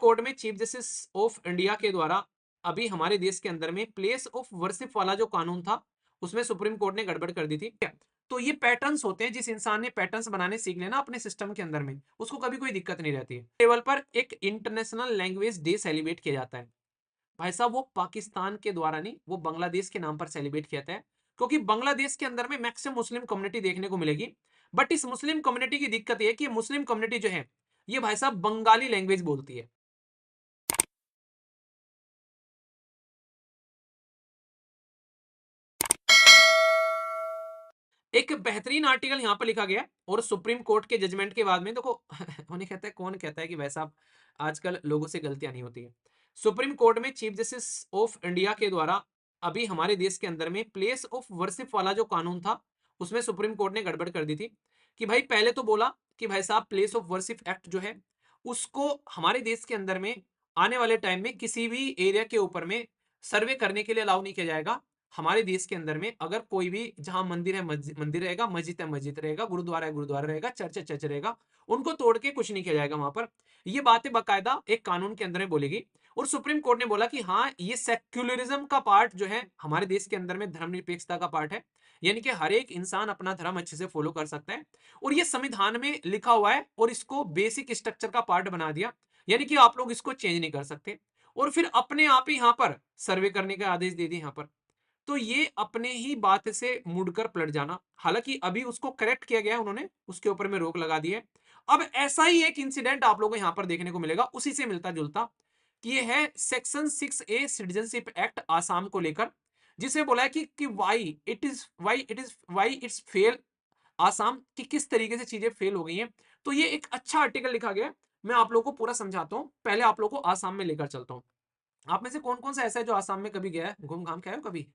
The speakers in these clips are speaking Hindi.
कोर्ट में चीफ जस्टिस ऑफ इंडिया के द्वारा अभी हमारे देश के अंदर में प्लेस ऑफ वर्शिप वाला जो कानून था उसमें सुप्रीम कोर्ट ने गड़बड़ कर दी थी। तो ये पैटर्न्स होते हैं, जिस इंसान ने पैटर्न्स बनाने सीख लेना अपने सिस्टम के अंदर में उसको कभी कोई दिक्कत नहीं रहती है। टेबल पर एक इंटरनेशनल लैंग्वेज डे सेलिब्रेट किया जाता है। भाई साहब वो पाकिस्तान के द्वारा नहीं, वो बांग्लादेश के नाम पर सेलिब्रेट किया जाता है, क्योंकि बांग्लादेश के अंदर में मैक्सिमम मुस्लिम कम्युनिटी देखने को मिलेगी। बट इस मुस्लिम कम्युनिटी की दिक्कत ये कि मुस्लिम कम्युनिटी जो है ये भाई साहब बंगाली लैंग्वेज बोलती है। एक बेहतरीन आर्टिकल यहां पर लिखा गया और सुप्रीम कोर्ट के जजमेंट के बाद में देखो उन्हें कहता है, कौन कहता है कि वैसा आजकल लोगों से गलतियां नहीं होती है। सुप्रीम कोर्ट में चीफ जस्टिस ऑफ इंडिया के द्वारा अभी हमारे देश के अंदर में प्लेस ऑफ वर्शिप वाला जो कानून था उसमें सुप्रीम कोर्ट ने गड़बड़ कर दी थी। कि भाई पहले तो बोला कि भाई साहब प्लेस ऑफ वर्शिप एक्ट जो है उसको हमारे देश के अंदर में आने वाले टाइम में किसी भी एरिया के ऊपर में सर्वे करने के लिए अलाउ नहीं किया जाएगा। हमारे देश के अंदर में अगर कोई भी जहां मंदिर है मंदिर रहेगा, मस्जिद है मस्जिद रहेगा, गुरुद्वारा है गुरुद्वारा रहेगा, चर्च है चर्च रहेगा, उनको तोड़ के कुछ नहीं किया जाएगा वहां पर। ये बातें बाकायदा एक कानून के अंदर में बोलेगी। और सुप्रीम कोर्ट ने बोला कि हाँ ये सेक्युलरिज्म का पार्ट जो है हमारे देश के अंदर में धर्मनिरपेक्षता का पार्ट है, यानी कि हर एक इंसान अपना धर्म अच्छे से फॉलो कर सकता है। और ये संविधान में लिखा हुआ है और इसको बेसिक स्ट्रक्चर का पार्ट बना दिया, यानी कि आप लोग इसको चेंज नहीं कर सकते। और फिर अपने आप ही यहां पर सर्वे करने का आदेश दे दिए यहां पर। तो ये अपने ही बात से मुड़कर पलट जाना, हालांकि अभी उसको करेक्ट किया गया है, उन्होंने उसके ऊपर में रोक लगा दी है। अब ऐसा ही एक इंसिडेंट आप लोगों को यहां पर देखने को मिलेगा उसी से मिलता जुलता, कि ये है section 6A citizenship act Assam को लेकर, जिसे बोला है कि वाई इट्स फेल आसाम, की किस तरीके से चीजें फेल हो गई हैं। तो ये एक अच्छा आर्टिकल लिखा गया है, मैं आप लोगों को पूरा समझाता हूं। पहले आप लोगों को आसाम में लेकर चलता हूं। आप में से कौन कौन सा ऐसा है जो आसाम में कभी गया है, घूम घाम के आया हो कभी?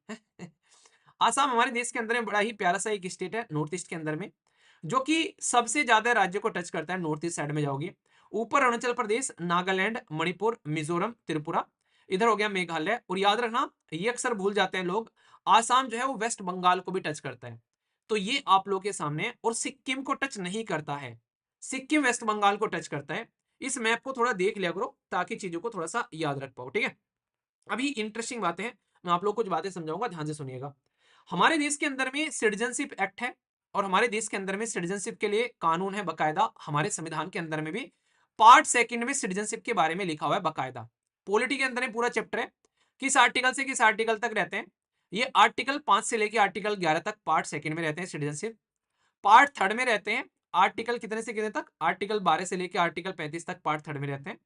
आसाम हमारे देश के अंदर में बड़ा ही प्यारा सा एक स्टेट है नॉर्थ ईस्ट के अंदर में, जो कि सबसे ज्यादा राज्यों को टच करता है। नॉर्थ ईस्ट साइड में जाओगे, ऊपर अरुणाचल प्रदेश, नागालैंड, मणिपुर, मिजोरम, त्रिपुरा, इधर हो गया मेघालय। और याद रखना, ये अक्सर भूल जाते हैं लोग, आसाम जो है वो वेस्ट बंगाल को भी टच करता है। तो ये आप लोग के सामने है। और सिक्किम को टच नहीं करता है, सिक्किम वेस्ट बंगाल को टच करता है। इस मैप को थोड़ा देख लिया करो ताकि चीजों को थोड़ा सा याद रख पाओ, ठीक है। अभी इंटरेस्टिंग बातें हैं, मैं आप लोग को कुछ बातें समझाऊंगा, ध्यान से सुनिएगा। हमारे देश के अंदर में सिटीजनशिप एक्ट है, और हमारे देश के अंदर में सिटीजनशिप के लिए कानून है बकायदा। हमारे संविधान के अंदर में भी पार्ट सेकंड में सिटीजनशिप के बारे में लिखा हुआ है बकायदा। पॉलिटी के अंदर में पूरा चैप्टर है, किस आर्टिकल से किस आर्टिकल तक रहते हैं। ये आर्टिकल 5 से लेकर आर्टिकल 11 तक पार्ट सेकंड में रहते हैं सिटीजनशिप। पार्ट थर्ड में रहते हैं आर्टिकल कितने से कितने तक, आर्टिकल 12 से लेकर आर्टिकल 35 तक पार्ट थर्ड में रहते हैं।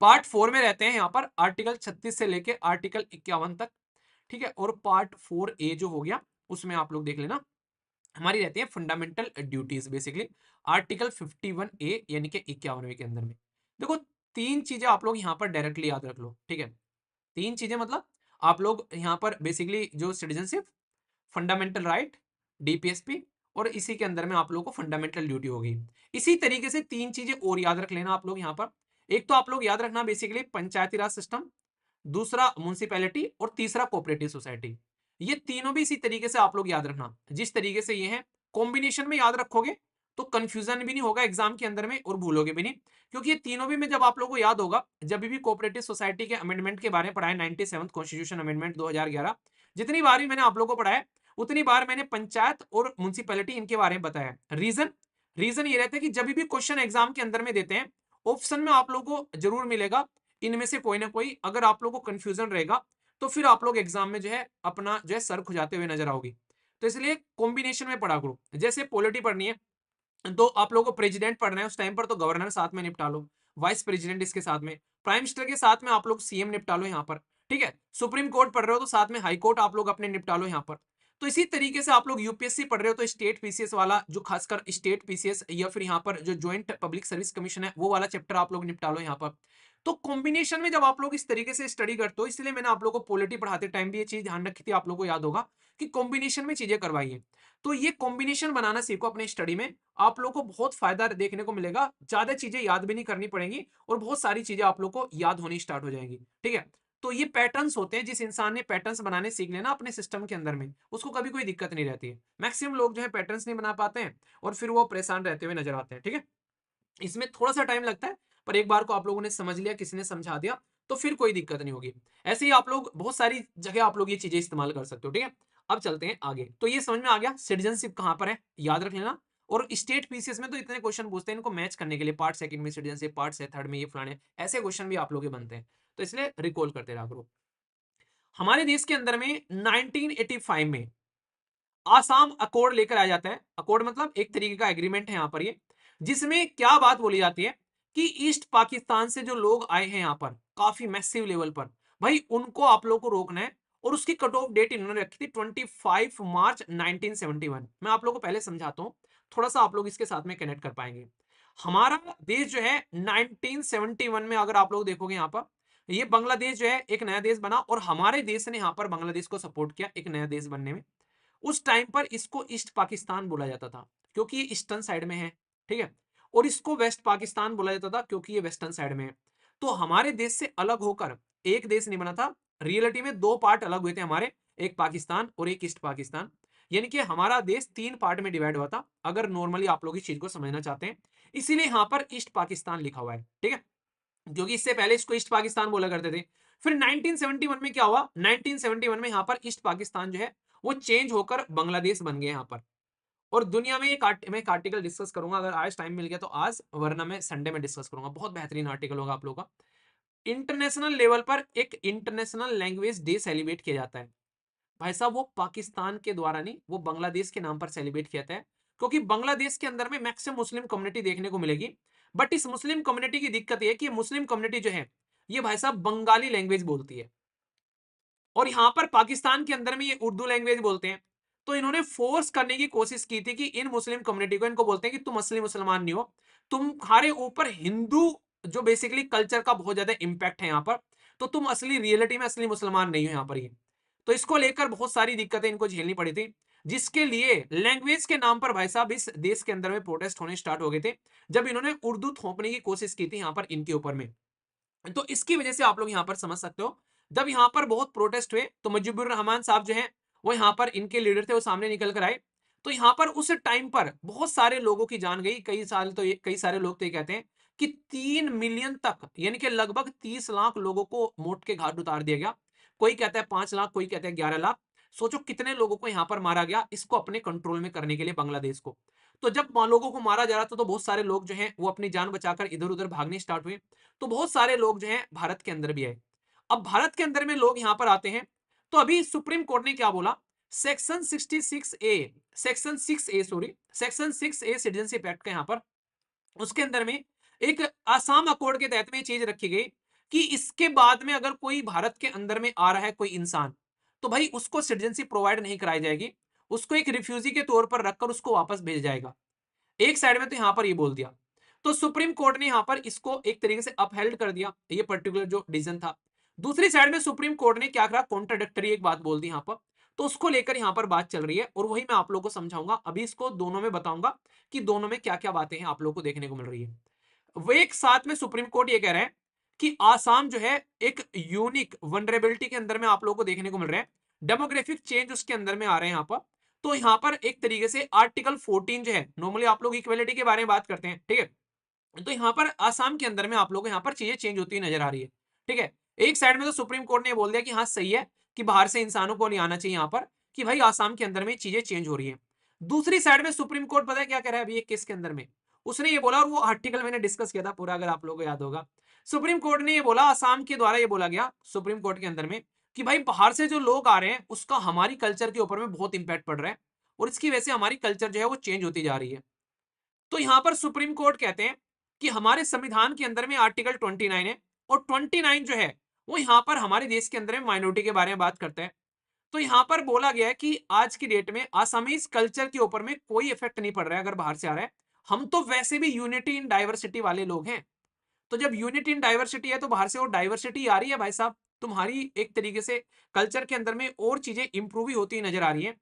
पार्ट 4 में रहते हैं यहाँ पर आर्टिकल 36 से लेके आर्टिकल 51 तक, ठीक है। और पार्ट 4A जो हो गया उसमें आप लोग देख लेना, हमारी रहती है fundamental duties basically, article 51A यानी कि 51वें के अंदर में। देखो तीन चीजें आप लोग यहाँ पर डायरेक्टली याद रख लो, ठीक है। तीन चीजें मतलब आप लोग यहाँ पर बेसिकली जो सिटीजनशिप, फंडामेंटल राइट, डीपीएसपी, और इसी के अंदर में आप लोगों को फंडामेंटल ड्यूटी होगी। इसी तरीके से तीन चीजें और याद रख लेना आप लोग यहाँ पर। एक तो आप लोग याद रखना बेसिकली पंचायती राज सिस्टम, दूसरा म्यूनिसिपैलिटी, और तीसरा कोऑपरेटिव सोसाइटी। ये तीनों भी इसी तरीके से आप लोग याद रखना, जिस तरीके से ये है कॉम्बिनेशन में याद रखोगे तो कंफ्यूजन भी नहीं होगा एग्जाम के अंदर में और भूलोगे भी नहीं। क्योंकि ये तीनों भी में जब आप लोगों को याद होगा, जब भी कोऑपरेटिव सोसाइटी के अमेंडमेंट के बारे में पढ़ाया, 97th कॉन्स्टिट्यूशन अमेंडमेंट 2011, जितनी बार भी मैंने आप लोगों को पढ़ाया उतनी बार मैंने पंचायत और म्यूनिसिपैलिटी इनके बारे में बताया। रीजन रीजन ये रहता है कि जब भी क्वेश्चन एग्जाम के अंदर में देते हैं, ऑप्शन में आप लोगों को जरूर मिलेगा इनमें से कोई ना कोई। अगर आप लोगों को कंफ्यूजन रहेगा तो फिर आप लोग एग्जाम में जो है अपना जो है सर खुजाते हुए नजर आओगी। तो इसलिए कॉम्बिनेशन में पढ़ा करो। जैसे पॉलिटी पढ़नी है तो आप लोगों को प्रेसिडेंट पढ़ना है, उस टाइम पर तो गवर्नर साथ में निपटा लो, वाइस प्रेसिडेंट इसके साथ में, प्राइम मिनिस्टर के साथ में आप लोग सीएम निपटा लो यहाँ पर, ठीक है। सुप्रीम कोर्ट पढ़ रहे हो तो साथ में हाई कोर्ट आप लोग अपने निपटा लो यहाँ पर। तो इसी तरीके से आप लोग यूपीएससी पढ़ रहे हो तो स्टेट पीसीएस वाला, जो खासकर स्टेट पीसीएस या फिर यहाँ पर जो ज्वाइंट पब्लिक सर्विस कमीशन है वो वाला चैप्टर आप लोग निपटा लो यहाँ पर। तो कॉम्बिनेशन में जब आप लोग इस तरीके से स्टडी करते हो, इसलिए मैंने आप लोगों को पॉलिटी पढ़ाते टाइम भी ये चीज ध्यान रखी थी, आप लोगों को याद होगा कि कॉम्बिनेशन में चीजें करवाइए। तो ये कॉम्बिनेशन बनाना सीखो अपने स्टडी में, आप लोगों को बहुत फायदा देखने को मिलेगा, ज्यादा चीजें याद भी नहीं करनी पड़ेंगी और बहुत सारी चीजें आप लोग को याद होनी स्टार्ट हो जाएंगी, ठीक है। तो ये पैटर्न्स होते हैं, जिस इंसान ने पैटर्न्स बनाने सीख लेना अपने सिस्टम के अंदर में उसको कभी कोई दिक्कत नहीं रहती है। मैक्सिमम लोग जो है पैटर्न्स नहीं बना पाते हैं और फिर वो परेशान रहते हुए नजर आते हैं, ठीक है। इसमें थोड़ा सा टाइम लगता है, पर एक बार को आप लोगों ने समझ लिया, किसी ने समझा दिया, तो फिर कोई दिक्कत नहीं होगी। ऐसे ही आप लोग बहुत सारी जगह आप लोग ये चीजें इस्तेमाल कर सकते हो, ठीक है। अब चलते हैं आगे। तो ये समझ में आ गया सिटीजनशिप कहां पर है, याद रख लेना। और स्टेट पीसीएस में तो इतने क्वेश्चन पूछते हैं, इनको मैच करने के लिए, पार्ट सेकंड में सिटीजनशिप, पार्ट से थर्ड में ये फलाने, ऐसे क्वेश्चन भी आप लोग के बनते हैं, तो इसलिए रिकॉल करते रहा करो। हमारे देश के अंदर में 1985 में आसाम अकॉर्ड लेकर आ जाता है। अकॉर्ड मतलब एक तरीके का एग्रीमेंट है यहाँ पर ये, जिसमें क्या बात बोली जाती है कि ईस्ट पाकिस्तान से जो लोग आए हैं यहाँ पर काफी मैसिव लेवल पर, भाई उनको आप लोग को रोकना है। और उसकी कट ऑफ डेट इन्होंने रखी थी 25 मार्च 1971। मैं आप लोग को पहले समझाता हूँ, थोड़ा सा आप लोग इसके साथ में कनेक्ट कर पाएंगे। हमारा देश जो है 1971 में अगर आप लोग देखोगे यहाँ पर, ये बांग्लादेश जो है एक नया देश बना, और हमारे देश ने यहाँ पर बांग्लादेश को सपोर्ट किया एक नया देश बनने में। उस टाइम पर इसको ईस्ट पाकिस्तान बोला जाता था क्योंकि ये ईस्टर्न साइड में है, ठीक है। और इसको वेस्ट पाकिस्तान बोला जाता था क्योंकि ये वेस्टर्न साइड में है। तो हमारे देश से अलग होकर एक देश नहीं बना था, रियलिटी में दो पार्ट अलग हुए थे हमारे, एक पाकिस्तान और एक ईस्ट पाकिस्तान। यानी कि हमारा देश तीन पार्ट में डिवाइड हुआ था, अगर नॉर्मली आप लोग इस चीज को समझना चाहते हैं। इसीलिए यहां पर ईस्ट पाकिस्तान लिखा हुआ है, ठीक है, क्योंकि इससे पहले इसको ईस्ट पाकिस्तान बोला करते थे। फिर 1971 में क्या हुआ, 1971 में यहां पर ईस्ट पाकिस्तान जो है वो चेंज होकर बांग्लादेश बन गए यहां पर। और दुनिया में मैं एक आर्टिकल डिस्कस करूंगा, अगर आज टाइम मिल गया तो आज, वरना मैं संडे में डिस्कस करूंगा, बहुत बेहतरीन आर्टिकल होगा आप लोगों का। इंटरनेशनल लेवल पर एक इंटरनेशनल लैंग्वेज डे सेलिब्रेट किया जाता है। भाई साहब वो पाकिस्तान के द्वारा नहीं, वो बांग्लादेश के नाम पर सेलिब्रेट किया जाता है, क्योंकि बांग्लादेश के अंदर में मैक्सिमम मुस्लिम कम्युनिटी देखने को मिलेगी। बट इस मुस्लिम कम्युनिटी की दिक्कत यह है कि मुस्लिम कम्युनिटी जो है ये भाई साहब बंगाली लैंग्वेज बोलती है, और यहां पर पाकिस्तान के अंदर में ये उर्दू लैंग्वेज बोलते हैं। तो इन्होंने फोर्स करने की कोशिश की थी कि इन मुस्लिम कम्युनिटी को, इनको बोलते हैं कि तुम असली मुसलमान नहीं हो, तुम्हारे ऊपर हिंदू जो बेसिकली कल्चर का बहुत ज्यादा इंपैक्ट है यहाँ पर, तो तुम असली रियलिटी में असली मुसलमान नहीं हो यहाँ पर ये। तो इसको लेकर बहुत सारी दिक्कतें इनको झेलनी पड़ी थी, जिसके लिए लैंग्वेज के नाम पर भाई साहब इस देश के अंदर में प्रोटेस्ट होने स्टार्ट हो गए थे, जब इन्होंने उर्दू थोपने की कोशिश की थी यहाँ पर इनके ऊपर में। तो इसकी वजह से आप लोग यहां पर समझ सकते हो, जब यहां पर बहुत प्रोटेस्ट हुए तो मुजीबुर रहमान साहब जो हैं वो यहां पर इनके लीडर थे, वो सामने निकल कर आए। तो यहां पर उस टाइम पर बहुत सारे लोगों की जान गई, कई साल तो कई सारे लोग तो ये कहते हैं कि 3 मिलियन तक, यानी कि लगभग 30 लाख लोगों को मौत के घाट उतार दिया गया। कोई कहता है 5 लाख, कोई कहता है 11 लाख। सोचो कितने लोगों को यहां पर मारा गया, इसको अपने कंट्रोल में करने के लिए बांग्लादेश को। तो जब लोगों को मारा जा रहा था तो बहुत सारे लोग जो हैं वो अपनी जान बचाकर इधर उधर भागने स्टार्ट हुए। तो बहुत सारे लोग जो हैं भारत के अंदर भी आए। अब भारत के अंदर में लोग यहां पर आते हैं, तो अभी सुप्रीम कोर्ट ने क्या बोला, सेक्शन 66 ए, सेक्शन 6 ए, सॉरी, सेक्शन 6 ए सिटीजनशिप एक्ट का यहां पर, उसके अंदर में एक आसाम अकॉर्ड के तहत में चीज रखी गई कि इसके बाद में अगर कोई भारत के अंदर में आ रहा है कोई इंसान, तो भाई उसको सिटीजनशिप प्रोवाइड नहीं कराई जाएगी, उसको एक रिफ्यूजी के तौर पर रखकर उसको वापस भेजा जाएगा। एक साइड में तो यहां पर ये बोल दिया, तो सुप्रीम कोर्ट ने यहां पर इसको एक तरीके से अपहेल्ड कर दिया, ये पर्टिकुलर जो डिसीजन था। दूसरी साइड में सुप्रीम कोर्ट ने क्या करा, कॉन्ट्राडिक्टरी एक बात बोल दी यहां पर। तो उसको लेकर यहां पर बात चल रही है, और वही मैं आप लोगों को समझाऊंगा, अभी इसको दोनों में बताऊंगा कि दोनों में क्या क्या बातें हैं आप लोगों को देखने को मिल रही है। वो एक साथ में सुप्रीम कोर्ट ये कह रहा है कि आसाम जो है एक यूनिक वनरेबिलिटी के अंदर में आप लोगों को देखने को मिल रहा है, डेमोग्राफिक चेंज उसके अंदर में आ रहे हैं यहाँ पर। तो यहाँ पर एक तरीके से आर्टिकल 14 जो है, नॉर्मली आप लोग इक्वेलिटी के बारे में बात करते हैं, ठीक है, तो यहाँ पर आसाम के अंदर में आप लोग यहाँ पर चीजें चेंज होती नजर आ रही है, ठीक है। एक साइड में तो सुप्रीम कोर्ट ने बोल दिया कि हाँ सही है कि बाहर से इंसानों को नहीं आना चाहिए यहाँ पर, कि भाई आसाम के अंदर में चीजें चेंज हो रही है। दूसरी साइड में सुप्रीम कोर्ट पता है क्या कह रहा है अभी एक केस के अंदर में, उसने ये बोला, और वो आर्टिकल मैंने डिस्कस किया था पूरा, अगर आप लोगों को याद होगा। सुप्रीम कोर्ट ने ये बोला, आसाम के द्वारा ये बोला गया सुप्रीम कोर्ट के अंदर में, कि भाई बाहर से जो लोग आ रहे हैं उसका हमारी कल्चर के ऊपर में बहुत इंपैक्ट पड़ रहा है, और इसकी वजह से हमारी कल्चर जो है वो चेंज होती जा रही है। तो यहां पर सुप्रीम कोर्ट कहते हैं कि हमारे संविधान के अंदर में आर्टिकल 29 है, और 29 जो है वो यहां पर हमारे देश के अंदर में माइनॉरिटी के बारे में बात करता है। तो यहां पर बोला गया है कि आज की डेट में आसामीज कल्चर के ऊपर में कोई इफेक्ट नहीं पड़ रहा है अगर बाहर से आ रहा है। हम तो वैसे भी यूनिटी इन डाइवर्सिटी वाले लोग हैं, तो जब यूनिटी इन डाइवर्सिटी है तो बाहर से वो डाइवर्सिटी आ रही है भाई साहब, तुम्हारी एक तरीके से कल्चर के अंदर में और चीजें इंप्रूव होती नजर आ रही है।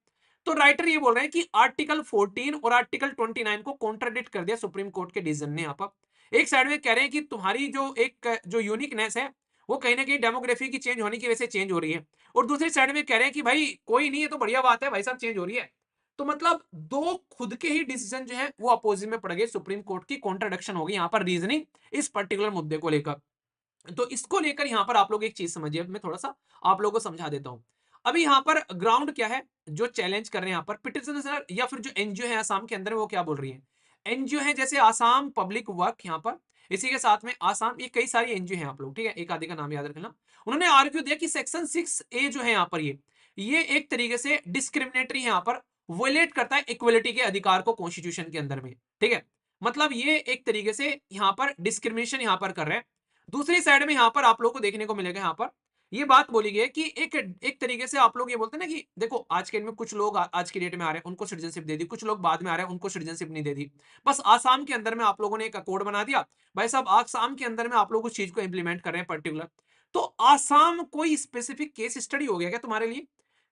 तो राइटर ये बोल रहे हैं कि आर्टिकल 14 और आर्टिकल 29 को कॉन्ट्राडिक्ट कर दिया सुप्रीम कोर्ट के डिसीजन ने। यहाँ पर एक साइड में कह रहे हैं कि तुम्हारी जो यूनिकनेस है वो कहीं ना कहीं डेमोग्राफी की चेंज होने की वजह से चेंज हो रही है, और दूसरी साइड में कह रहे हैं कि भाई कोई नहीं है तो बढ़िया बात है भाई साहब, चेंज हो रही है। तो मतलब दो खुद के ही डिसीजन जो है वो अपोजिट में पड़ गए, सुप्रीम कोर्ट की कॉन्ट्रडिक्शन हो गई यहाँ पर रीजनिंग इस पर्टिकुलर मुद्दे को लेकर। तो इसको लेकर यहाँ पर आप लोग एक चीज समझिए, मैं थोड़ा सा आप लोगों को समझा देता हूँ। अभी यहाँ पर ग्राउंड क्या है जो चैलेंज कर रहे हैं यहाँ पर पिटिशन सर, या फिर जो एनजीओ है आसाम के अंदर वो क्या बोल रही है। एनजीओ है जैसे आसाम पब्लिक वर्क, यहाँ पर इसी के साथ में आसाम, ये कई सारी एनजीओ हैं आप लोग, ठीक है, एक आधे का नाम याद रखना। उन्होंने आर्ग्यू दिया कि सेक्शन 6A जो है यहाँ पर ये एक तरीके से डिस्क्रिमिनेटरी है, यहाँ पर वोलेट करता है इक्वलिटी के अधिकार को कॉन्स्टिट्यूशन के अंदर में, ठीक है। मतलब ये एक तरीके से यहाँ पर डिस्क्रिमिनेशन यहाँ पर कर रहे हैं। दूसरी साइड में यहाँ पर आप लोग को देखने को मिलेगा, यहाँ पर ये बात बोली गई है कि एक तरीके से आप लोग ये बोलते हैं ना कि देखो आज के डेट में कुछ लोग आज की डेट में आ रहे हैं उनको सिटीजनशिप दे दी, कुछ लोग बाद में आ रहे हैं उनको सिटीजनशिप नहीं दे दी। बस आसाम के अंदर में आप लोगों ने एक कोड बना दिया, भाई साहब आसाम के अंदर में आप लोग उस चीज को इंप्लीमेंट कर रहे हैं पर्टिकुलर। तो आसाम कोई स्पेसिफिक केस स्टडी हो गया क्या तुम्हारे लिए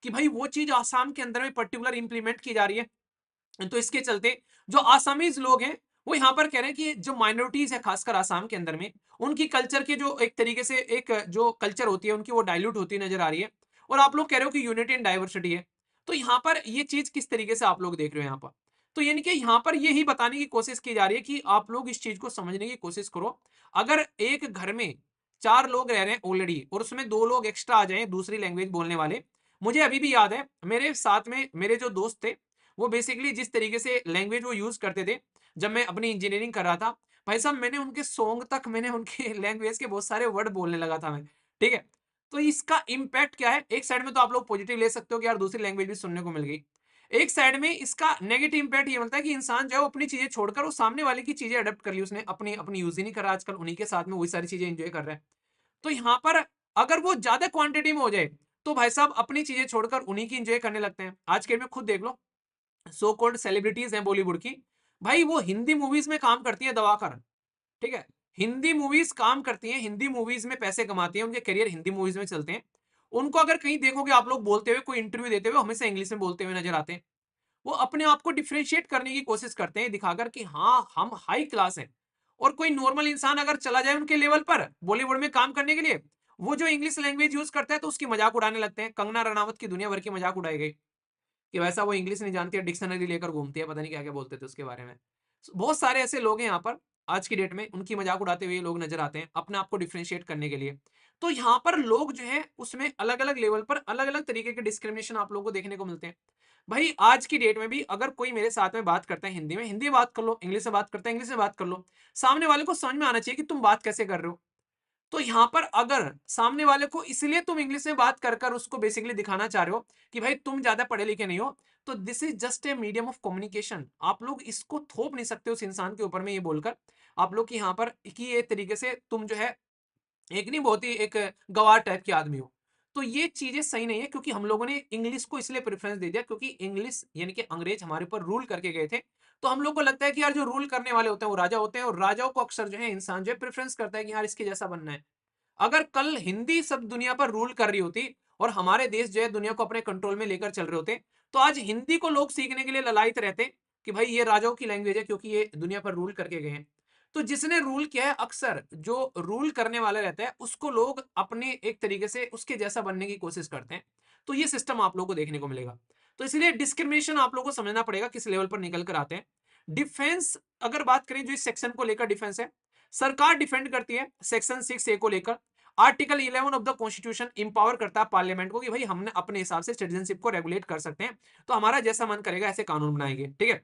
कि भाई वो चीज आसाम के अंदर में पर्टिकुलर इंप्लीमेंट की जा रही है। तो इसके चलते जो आसामीज लोग हैं वो यहाँ पर कह रहे हैं कि जो माइनॉरिटीज है खासकर आसाम के अंदर में, उनकी कल्चर के जो एक तरीके से एक जो कल्चर होती है उनकी वो डाइल्यूट होती नजर आ रही है। और आप लोग कह रहे हो कि यूनिटी एंड डाइवर्सिटी है। तो यहाँ पर ये चीज किस तरीके से आप लोग देख रहे हो यहाँ पर, तो यानी कि यहाँ पर यही बताने की कोशिश की जा रही है कि आप लोग इस चीज को समझने की कोशिश करो। अगर एक घर में 4 लोग रह रहे हैं ऑलरेडी और उसमें 2 लोग एक्स्ट्रा आ जाए दूसरी लैंग्वेज बोलने वाले, मुझे अभी भी याद है मेरे साथ में मेरे जो दोस्त थे वो बेसिकली जिस तरीके से लैंग्वेज वो यूज करते थे जब मैं अपनी इंजीनियरिंग कर रहा था, भाई साहब मैंने उनके सॉन्ग तक मैंने उनके लैंग्वेज के बहुत सारे वर्ड बोलने लगा था मैं, ठीक है। तो इसका इम्पैक्ट क्या है, एक साइड में तो आप लोग पॉजिटिव ले सकते हो कि यार दूसरी लैंग्वेज भी सुनने को मिल गई, एक साइड में इसका नेगेटिव इम्पैक्ट ये बनता है कि इंसान जो है वो अपनी चीजें छोड़कर वो सामने वाले की चीजें अडेप्ट कर ली, उसने अपनी अपनी यूज ही नहीं करा, आजकल उन्हीं के साथ में वही सारी चीजें एंजॉय कर रहा है। तो यहाँ पर अगर वो ज्यादा क्वांटिटी में हो जाए तो भाई साहब अपनी चीजें छोड़कर उन्हीं की एंजॉय करने लगते हैं। आज के में खुद देख लो, सो कॉल्ड सेलिब्रिटीज हैं बॉलीवुड की, भाई वो हिंदी मूवीज में काम करती हैं दवाकर, ठीक है, हिंदी मूवीज काम करती हैं, हिंदी मूवीज में पैसे कमाती हैं, उनके करियर हिंदी मूवीज में चलते हैं। उनको अगर कहीं देखोगे आप लोग बोलते हुए कोई इंटरव्यू देते हुए हमेशा इंग्लिश में बोलते हुए नजर आते हैं। वो अपने आप को डिफरेंशिएट करने की कोशिश करते हैं दिखाकर कि हाँ हम हाई क्लास हैं। और कोई नॉर्मल इंसान अगर चला जाए उनके लेवल पर बॉलीवुड में काम करने के लिए, वो जो इंग्लिश लैंग्वेज यूज करता है तो उसकी मजाक उड़ाने लगते हैं। कंगना रनावत की दुनिया भर की मजाक उड़ाई गई कि वैसा वो इंग्लिश नहीं जानती है, डिक्शनरी लेकर घूमती है, पता नहीं क्या-क्या बोलते थे उसके बारे में। बहुत सारे ऐसे लोग हैं यहाँ पर आज की डेट में, उनकी मजाक उड़ाते हुए लोग नज़र आते हैं, अपने आप को डिफरेंशिएट करने के लिए। तो यहाँ पर लोग जो हैं उसमें अलग-अलग लेवल पर अलग-अलग तरीके के डिस्क्रिमिनेशन आप लोगों को देखने को मिलते हैं। भाई आज की डेट में भी अगर कोई मेरे साथ में बात करता है हिंदी में, हिंदी बात कर लो, इंग्लिश में बात करता है, इंग्लिश में बात कर लो। सामने वाले को समझ में आना चाहिए कि तुम बात कैसे कर रहे हो। तो यहाँ पर अगर सामने वाले को इसलिए तुम इंग्लिश में बात कर उसको बेसिकली दिखाना चाह रहे हो कि भाई तुम ज्यादा पढ़े लिखे नहीं हो, तो this is just a medium of communication. आप लोग इसको थोप नहीं सकते उस इंसान के ऊपर में ये बोलकर आप लोग की यहाँ पर कि ये तरीके से तुम जो है एक नहीं बहुत ही एक गवार टाइप के आदमी हो। तो ये चीजें सही नहीं है क्योंकि हम लोगों ने इंग्लिश को इसलिए प्रेफरेंस दे दिया क्योंकि इंग्लिश यानी कि अंग्रेज हमारे ऊपर रूल करके गए थे। तो हम लोग को लगता है कि यार जो रूल करने वाले होते हैं वो राजा होते हैं और राजाओं को अक्सर जो है इंसान जो है प्रेफरेंस करता है कि यार इसके जैसा बनना है। अगर कल हिंदी सब दुनिया पर रूल कर रही होती और हमारे देश जो है दुनिया को अपने कंट्रोल में लेकर चल रहे होते, तो आज हिंदी को लोग सीखने के लिए ललायत रहते कि भाई ये राजाओं की लैंग्वेज है क्योंकि ये दुनिया पर रूल करके गए हैं। तो जिसने रूल किया है अक्सर जो रूल करने वाला रहता है उसको लोग अपने एक तरीके से उसके जैसा बनने की कोशिश करते हैं। तो ये सिस्टम आप लोगों को देखने को मिलेगा। तो इसलिए डिस्क्रिमिनेशन आप लोगों को समझना पड़ेगा किस लेवल पर निकल कर आते हैं। डिफेंस अगर बात करें जो इस सेक्शन को लेकर डिफेंस है, सरकार डिफेंड करती है सेक्शन 6A को लेकर। Article 11 of the constitution empower करता है पार्लियामेंट को कि भाई हमने अपने हिसाब से सिटीजनशिप को रेगुलेट कर सकते हैं, तो हमारा जैसा मन करेगा ऐसे कानून बनाएंगे, ठीक है।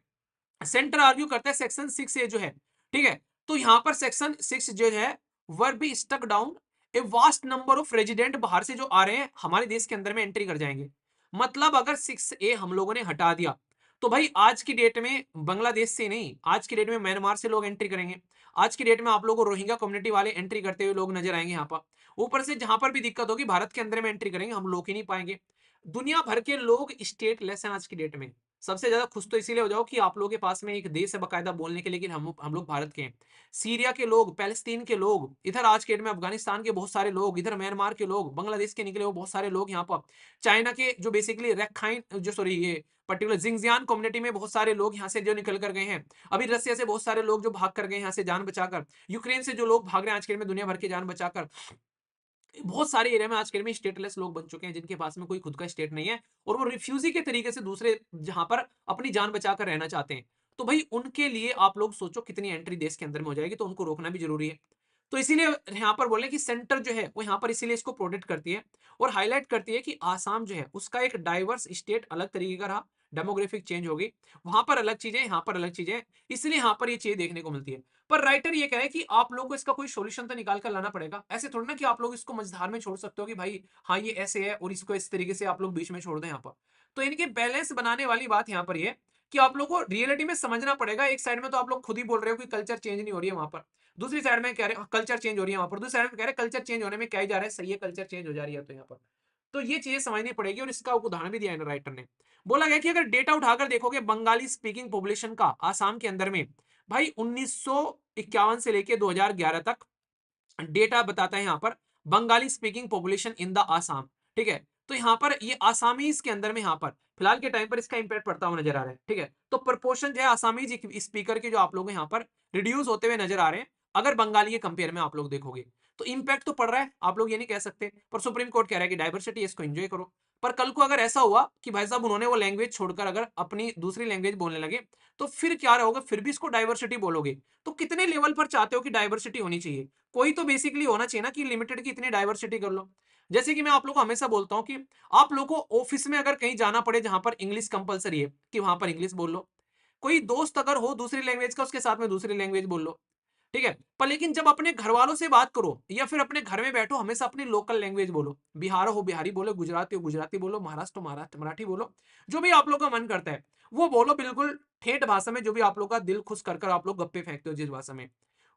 सेंटर आर्ग्यू करता है सेक्शन 6A जो है, ठीक है, तो यहां पर सेक्शन 6 जो है were be stuck down a vast number of resident बाहर से जो आ रहे हैं हमारे देश के अंदर में एंट्री कर जाएंगे। मतलब अगर 6A हम लोगों ने हटा दिया तो भाई आज की डेट में बांग्लादेश से नहीं, आज की डेट में म्यांमार से लोग एंट्री करेंगे। आज की डेट में आप लोगों को रोहिंग्या कम्युनिटी वाले एंट्री करते हुए लोग नजर आएंगे यहाँ पर। ऊपर से जहां पर भी दिक्कत होगी भारत के अंदर में एंट्री करेंगे, हम लोग ही नहीं पाएंगे। दुनिया भर के लोग स्टेटलेस हैं आज की डेट में। सबसे ज्यादा खुश तो इसीलिए हो जाओ कि आप लोगों के पास में एक देश है बकायदा बोलने के लिए, लेकिन हम लोग भारत के हैं। सीरिया के लोग, पैलेस्तीन के लोग, इधर आज के डेट में अफगानिस्तान के बहुत सारे लोग, इधर म्यांमार के लोग, बांग्लादेश के निकले हुए बहुत सारे लोग यहाँ पर। चाइना के जो बेसिकली रैखाइन जो सॉरी ये पर्टिकुलर जिंगजियान कम्युनिटी में बहुत सारे लोग यहाँ से जो निकल कर गए हैं। अभी रसिया से बहुत सारे लोग जो भाग कर गए यहाँ से जान बचाकर। यूक्रेन से जो लोग भाग रहे हैं आज के डेट में दुनिया भर की जान बचाकर। बहुत सारे एरिया में आज के डेट में स्टेटलेस लोग बन चुके हैं जिनके पास में कोई खुद का स्टेट नहीं है और वो रिफ्यूजी के तरीके से दूसरे जहां पर अपनी जान बचाकर रहना चाहते हैं। तो भाई उनके लिए आप लोग सोचो कितनी एंट्री देश के अंदर में हो जाएगी, तो उनको रोकना भी जरूरी है। तो इसीलिए यहाँ पर बोले कि सेंटर जो है वो यहाँ पर इसीलिए इसको प्रोटेक्ट करती है और हाईलाइट करती है कि आसाम जो है उसका एक डाइवर्स स्टेट अलग तरीके का रहा, डेमोग्राफिक चेंज होगी, वहां पर अलग चीजें, यहाँ पर अलग चीजें, इसलिए यहाँ पर ये चीज देखने को मिलती है। पर राइटर ये कह रहे हैं कि आप लोगों को इसका कोई सॉल्यूशन तो निकाल कर लाना पड़ेगा। ऐसे थोड़ी ना कि आप लोग इसको मझधार में छोड़ सकते हो कि भाई हाँ ये ऐसे है और इसको इस तरीके से आप लोग बीच में छोड़ दें यहाँ पर। तो इनके बैलेंस बनाने वाली बात यहाँ पर ये कि आप लोग को रियलिटी में समझना पड़ेगा। एक साइड में तो आप लोग खुद ही बोल रहे हो कि कल्चर चेंज नहीं हो रही है वहां पर, दूसरी साइड में कह रहे कल्चर चेंज हो रही है वहां पर, दूसरी साइड में कह रहे कल्चर चेंज होने में क्या ही जा रहा है, सही है कल्चर चेंज हो जा रही है तो यहाँ पर। तो ये चीजें समझनी पड़ेगी और इसका उदाहरण भी दिया है राइटर ने। बोला गया कि अगर डेटा उठाकर देखोगे बंगाली स्पीकिंग पॉपुलेशन का आसाम के अंदर में, भाई 1951 से लेके 2011 तक डेटा बताता है यहाँ पर Bengali speaking population in the Assam. ठीक है, तो यहाँ पर ये आसामीज के अंदर में यहाँ पर फिलहाल के टाइम पर इसका इंपैक्ट पड़ता हुआ नजर आ रहा है। ठीक है, तो प्रपोर्शन जो है आसामीज स्पीकर के जो आप लोग यहाँ पर रिड्यूस होते हुए नजर आ रहे हैं अगर बंगाली के कंपेयर में आप लोग देखोगे। तो इंपैक्ट तो पड़ रहा है, आप लोग ये नहीं कह सकते, पर सुप्रीम कोर्ट कह रहा है कि डाइवर्सिटी इसको एंजॉय करो। पर कल को अगर ऐसा हुआ कि भाई साहब उन्होंने वो लैंग्वेज छोड़कर अगर अपनी दूसरी लैंग्वेज बोलने लगे, तो फिर क्या रहोगे, फिर भी इसको डाइवर्सिटी बोलोगे। तो कितने लेवल पर चाहते हो कि डाइवर्सिटी होनी चाहिए? कोई तो बेसिकली होना चाहिए ना कि लिमिटेड की इतनी डाइवर्सिटी कर लो। जैसे कि मैं आप लोग को हमेशा बोलता हूं कि आप लोगों को ऑफिस में अगर कहीं जाना पड़े जहां पर इंग्लिश कंपलसरी है कि वहां पर इंग्लिश बोल लो, कोई दोस्त अगर हो दूसरी लैंग्वेज का उसके साथ में दूसरी लैंग्वेज बोल लो। ठीक है, पर लेकिन जब अपने घर वालों से बात करो या फिर अपने घर में बैठो हमेशा अपनी लोकल लैंग्वेज बोलो। बिहार हो बिहारी बोलो, गुजराती हो गुजराती बोलो, महाराष्ट्र हो महाराष्ट्र मराठी बोलो, जो भी आप लोग का मन करता है वो बोलो, बिल्कुल ठेठ भाषा में, जो भी आप लोग का दिल खुश कर कर आप लोग गप्पे फेंकते हो जिस भाषा में।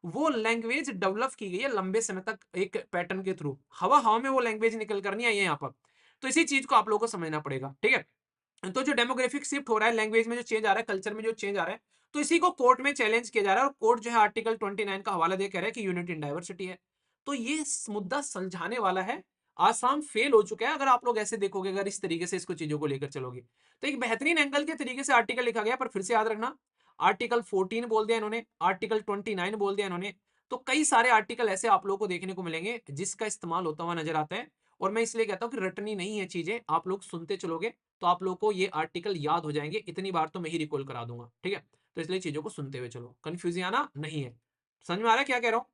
वो लैंग्वेज डेवलप की गई है लंबे समय तक एक पैटर्न के थ्रू, हवा हवा में वो लैंग्वेज निकल कर नहीं आई है यहाँ पर। तो इसी चीज को आप लोगों को समझना पड़ेगा। ठीक है, तो जो डेमोग्राफिक शिफ्ट हो रहा है, लैंग्वेज में जो चेंज आ रहा है, कल्चर में जो चेंज आ रहा है, तो इसी को कोर्ट में चैलेंज किया जा रहा है और कोर्ट जो है आर्टिकल 29 का हवाला दे कह रहा है कि यूनिटी इन डाइवर्सिटी है। तो ये मुद्दा सुलझाने वाला है। आसाम फेल हो चुका है अगर आप लोग ऐसे देखोगे, अगर इस तरीके से इसको चीजों को लेकर चलोगे। तो एक बेहतरीन एंगल के तरीके से आर्टिकल लिखा गया, पर फिर से याद रखना आर्टिकल 14 बोल दिया इन्होंने, आर्टिकल 29 बोल दिया इन्होंने। तो कई सारे आर्टिकल ऐसे आप लोगों को देखने को मिलेंगे जिसका इस्तेमाल होता हुआ नजर आता है। और मैं इसलिए कहता हूं कि रटनी नहीं है चीजें, आप लोग सुनते चलोगे तो आप लोगों को ये आर्टिकल याद हो जाएंगे। इतनी बार तो मैं ही रिकॉल करा दूंगा। ठीक है, तो इसलिए चीजों को सुनते हुए चलो, कंफ्यूजन आना नहीं है। समझ में आ रहा है क्या कह रहा हूं?